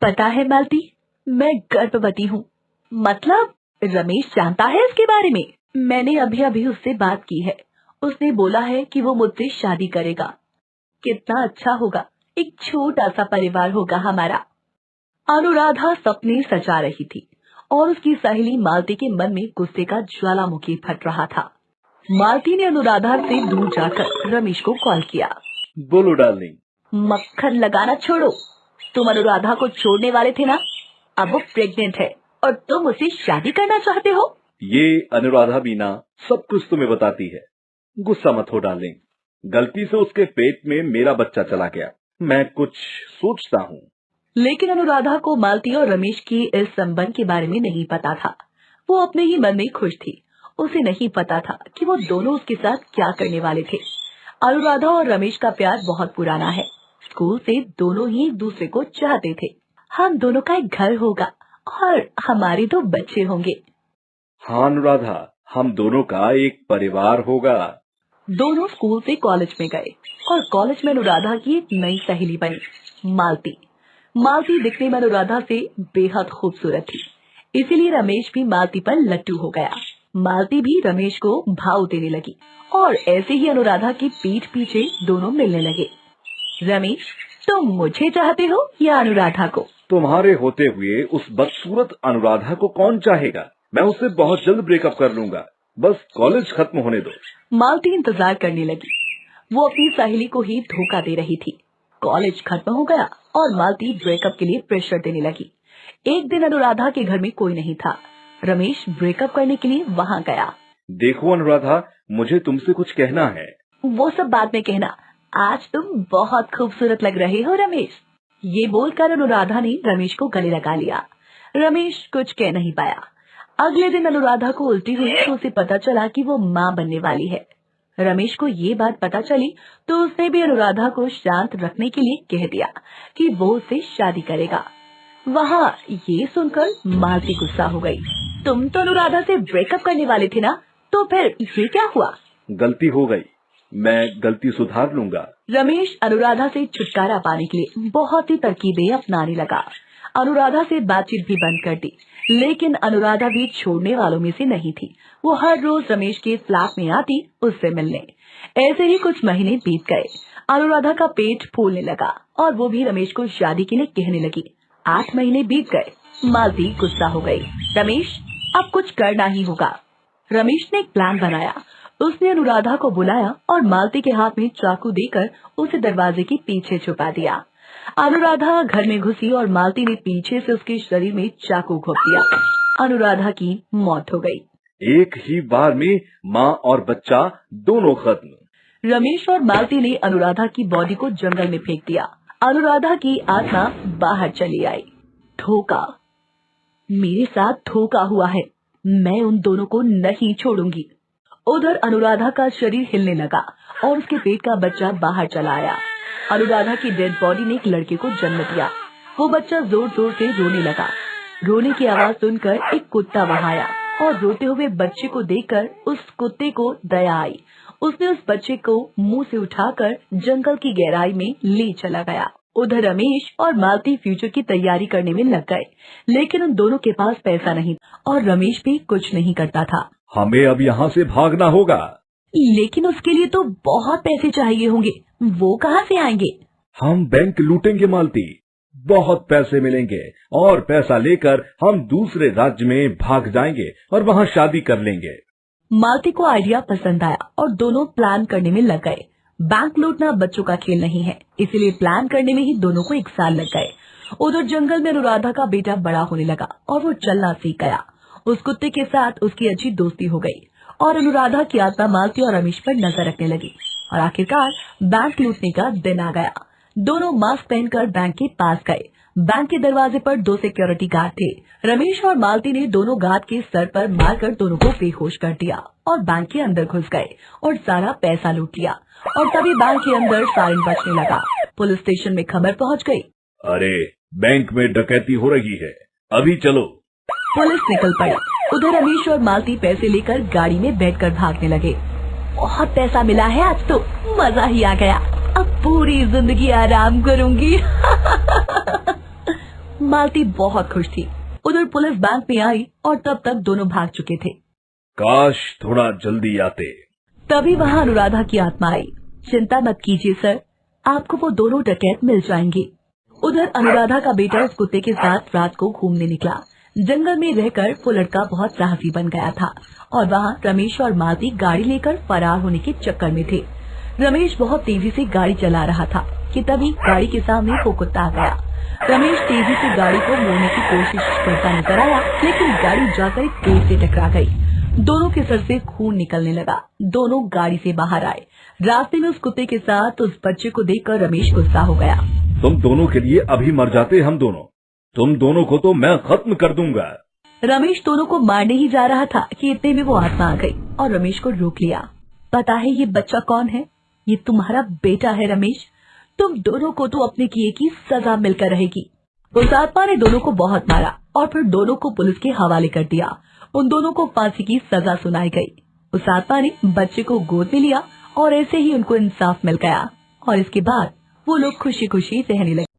पता है मालती, मैं गर्भवती हूँ। मतलब रमेश जानता है इसके बारे में? मैंने अभी अभी उससे बात की है। उसने बोला है कि वो मुझसे शादी करेगा। कितना अच्छा होगा, एक छोटा सा परिवार होगा हमारा। अनुराधा सपने सजा रही थी और उसकी सहेली मालती के मन में गुस्से का ज्वालामुखी फट रहा था। मालती ने अनुराधा से दूर जाकर रमेश को कॉल किया। बोलो डार्लिंग। मक्खन लगाना छोड़ो। तुम अनुराधा को छोड़ने वाले थे ना? अब वो प्रेग्नेंट है और तुम उसे शादी करना चाहते हो। ये अनुराधा बीना सब कुछ तुम्हें बताती है। गुस्सा मत हो डार्लिंग, गलती से उसके पेट में मेरा बच्चा चला गया। मैं कुछ सोचता हूँ। लेकिन अनुराधा को मालती और रमेश की इस संबंध के बारे में नहीं पता था। वो अपने ही मन में खुश थी। उसे नहीं पता था कि वो दोनों उसके साथ क्या करने वाले थे। अनुराधा और रमेश का प्यार बहुत पुराना है। स्कूल से दोनों ही एक दूसरे को चाहते थे। हम दोनों का एक घर होगा और हमारे 2 बच्चे होंगे। हाँ अनुराधा, हम दोनों का एक परिवार होगा। दोनों स्कूल से कॉलेज में गए और कॉलेज में अनुराधा की एक नई सहेली बनी, मालती। मालती दिखने में अनुराधा से बेहद खूबसूरत थी, इसीलिए रमेश भी मालती पर लट्टू हो गया। मालती भी रमेश को भाव देने लगी और ऐसे ही अनुराधा की पीठ पीछे दोनों मिलने लगे। रमेश, तुम मुझे चाहते हो या अनुराधा को? तुम्हारे होते हुए उस बदसूरत अनुराधा को कौन चाहेगा? मैं उससे बहुत जल्द ब्रेकअप कर लूंगा। बस कॉलेज खत्म होने दो। मालती इंतजार करने लगी। वो अपनी सहेली को ही धोखा दे रही थी। कॉलेज खत्म हो गया और मालती ब्रेकअप के लिए प्रेशर देने लगी। एक दिन अनुराधा के घर में कोई नहीं था। रमेश ब्रेकअप करने के लिए वहाँ गया। देखो अनुराधा, मुझे तुमसे कुछ कहना है। वो सब बाद में कहना। आज तुम बहुत खूबसूरत लग रहे हो रमेश। ये बोलकर अनुराधा ने रमेश को गले लगा लिया। रमेश कुछ कह नहीं पाया। अगले दिन अनुराधा को उल्टी हुई तो उसे पता चला कि वो माँ बनने वाली है। रमेश को ये बात पता चली तो उसने भी अनुराधा को शांत रखने के लिए कह दिया कि वो उससे शादी करेगा। वहाँ ये सुनकर मालती गुस्सा हो गई। तुम तो अनुराधा से ब्रेकअप करने वाले थे ना, तो फिर ये क्या हुआ? गलती हो गई, मैं गलती सुधार लूंगा। रमेश अनुराधा से छुटकारा पाने के लिए बहुत ही तरकीबें अपनाने लगा। अनुराधा से बातचीत भी बंद कर दी, लेकिन अनुराधा भी छोड़ने वालों में से नहीं थी। वो हर रोज रमेश के फ्लैट में आती उससे मिलने। ऐसे ही कुछ महीने बीत गए। अनुराधा का पेट फूलने लगा और वो भी रमेश को शादी के लिए कहने लगी। 8 महीने बीत गए। मालती गुस्सा हो गई। रमेश, अब कुछ करना ही होगा। रमेश ने एक प्लान बनाया। उसने अनुराधा को बुलाया और मालती के हाथ में चाकू देकर उसे दरवाजे के पीछे छुपा दिया। अनुराधा घर में घुसी और मालती ने पीछे से उसके शरीर में चाकू घोंप दिया। अनुराधा की मौत हो गई। एक ही बार में माँ और बच्चा दोनों खत्म। रमेश और मालती ने अनुराधा की बॉडी को जंगल में फेंक दिया। अनुराधा की आत्मा बाहर चली आई। धोखा, मेरे साथ धोखा हुआ है। मैं उन दोनों को नहीं छोड़ूंगी। उधर अनुराधा का शरीर हिलने लगा और उसके पेट का बच्चा बाहर चला आया। अनुराधा की डेड बॉडी ने एक लड़के को जन्म दिया। वो बच्चा जोर जोर से रोने लगा। रोने की आवाज सुनकर एक कुत्ता वहां आया और रोते हुए बच्चे को देखकर उस कुत्ते को दया आई। उसने उस बच्चे को मुंह से उठाकर जंगल की गहराई में ले चला गया। उधर रमेश और मालती फ्यूचर की तैयारी करने में लग गए, लेकिन उन दोनों के पास पैसा नहीं और रमेश भी कुछ नहीं करता था। हमें अब यहाँ से भागना होगा। लेकिन उसके लिए तो बहुत पैसे चाहिए होंगे, वो कहाँ से आएंगे? हम बैंक लूटेंगे मालती, बहुत पैसे मिलेंगे और पैसा लेकर हम दूसरे राज्य में भाग जाएंगे और वहाँ शादी कर लेंगे। मालती को आइडिया पसंद आया और दोनों प्लान करने में लग गए। बैंक लूटना बच्चों का खेल नहीं है, इसीलिए प्लान करने में ही दोनों को 1 साल लग गए। उधर जंगल में अनुराधा का बेटा बड़ा होने लगा और वो चलना सीख गया। उस कुत्ते के साथ उसकी अच्छी दोस्ती हो गई और अनुराधा की आत्मा मालती और रमेश पर नजर रखने लगी और आखिरकार बैंक लूटने का दिन आ गया। दोनों मास्क पहनकर बैंक के पास गए। बैंक के दरवाजे पर 2 सिक्योरिटी गार्ड थे। रमेश और मालती ने दोनों गार्ड के सर पर मारकर दोनों को बेहोश कर दिया और बैंक के अंदर घुस गए और सारा पैसा लूट लिया। और तभी बैंक के अंदर सायरन बजने लगा। पुलिस स्टेशन में खबर पहुंच गई। अरे, बैंक में डकैती हो रही है, अभी चलो। पुलिस निकल पड़ी। उधर रमेश और मालती पैसे लेकर गाड़ी में बैठकर भागने लगे। बहुत पैसा मिला है आज तो, मजा ही आ गया। अब पूरी जिंदगी आराम करूंगी। मालती बहुत खुश थी। उधर पुलिस बैंक में आई और तब तक दोनों भाग चुके थे। काश थोड़ा जल्दी आते। तभी वहाँ अनुराधा की आत्मा आई। चिंता मत कीजिए सर, आपको वो दोनों डकैत मिल जाएंगे। उधर अनुराधा का बेटा उस कुत्ते के साथ रात को घूमने निकला। जंगल में रहकर वो लड़का बहुत साहसी बन गया था और वहाँ रमेश और मालती गाड़ी लेकर फरार होने के चक्कर में थे। रमेश बहुत तेजी से गाड़ी चला रहा था कि तभी गाड़ी के सामने वो कुत्ता आ गया। रमेश तेजी से गाड़ी को मोड़ने की कोशिश करता नजर आया, लेकिन गाड़ी जाकर एक पेड़ से टकरा गई। दोनों के सर से खून निकलने लगा। दोनों गाड़ी से बाहर आए। रास्ते में उस कुत्ते के साथ उस बच्चे को देखकर रमेश गुस्सा हो गया। तुम दोनों के लिए अभी मर जाते हम दोनों। तुम दोनों को तो मैं खत्म कर दूंगा। रमेश दोनों को मारने ही जा रहा था कि इतने में वो आत्मा आ गई और रमेश को रोक लिया। पता है ये बच्चा कौन है? ये तुम्हारा बेटा है रमेश। तुम दोनों को तो अपने किए की सजा मिलकर रहेगी। उस आत्मा ने दोनों को बहुत मारा और फिर दोनों को पुलिस के हवाले कर दिया। उन दोनों को फांसी की सजा सुनाई गई। उस आत्मा ने बच्चे को गोद में लिया और ऐसे ही उनको इंसाफ मिल गया और इसके बाद वो लोग खुशी खुशी रहने लगे।